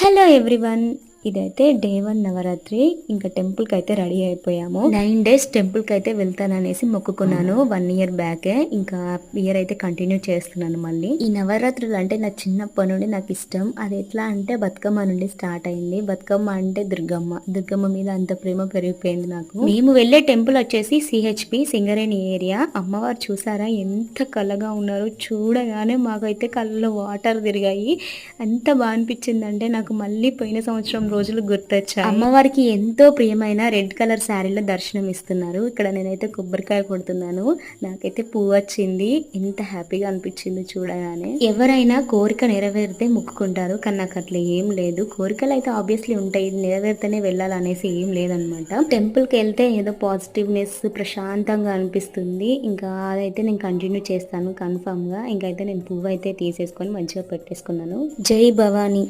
Hello everyone, ఇదైతే day 1 Navratri. ఇంకా టెంపుల్కి అయితే రెడీ అయిపోయాము. 9 days టెంపుల్కి అయితే వెళ్తాననేసి మొక్కుకున్నాను 1 year బ్యాకే. ఇంకా ఇయర్ అయితే కంటిన్యూ చేస్తున్నాను. మళ్ళీ ఈ నవరాత్రులు అంటే నా చిన్నప్పటి నుండి నాకు ఇష్టం. అది ఎట్లా అంటే బతుకమ్మ నుండి స్టార్ట్ అయింది. బతుకమ్మ అంటే దుర్గమ్మ మీద అంత ప్రేమ పెరిగిపోయింది నాకు. మేము వెళ్ళే టెంపుల్ వచ్చేసి సిహెచ్పి సింగరేణి ఏరియా. అమ్మవారు చూసారా ఎంత కళ్ళగా ఉన్నారు. చూడగానే మాకైతే కళ్ళలో వాటర్ తిరిగాయి. ఎంత బాగా అనిపించిందంటే నాకు మళ్ళీ పోయిన సంవత్సరం రోజులు గుర్తొచ్చాయి. అమ్మవారికి ఎంతో ప్రియమైన రెడ్ కలర్ శారీలో దర్శనం ఇస్తున్నారు. ఇక్కడ నేనైతే కొబ్బరికాయ కొడుతున్నాను. నాకైతే పువ్వు వచ్చింది. ఎంత హ్యాపీగా అనిపించింది చూడగానే. ఎవరైనా కోరిక నెరవేరితే మొక్కుకుంటారు, కానీ నాకు అట్లా ఏం లేదు. కోరికలు అయితే ఆబ్వియస్లీ ఉంటాయి, నెరవేరితేనే వెళ్ళాలనేసి ఏం లేదనమాట. టెంపుల్ కి వెళ్తే ఏదో పాజిటివ్నెస్, ప్రశాంతంగా అనిపిస్తుంది. ఇంకా అదైతే నేను కంటిన్యూ చేస్తాను కన్ఫర్మ్ గా. ఇంకైతే నేను పువ్వు అయితే తీసేసుకొని మంచిగా పెట్టేసుకున్నాను. జై భవానీ.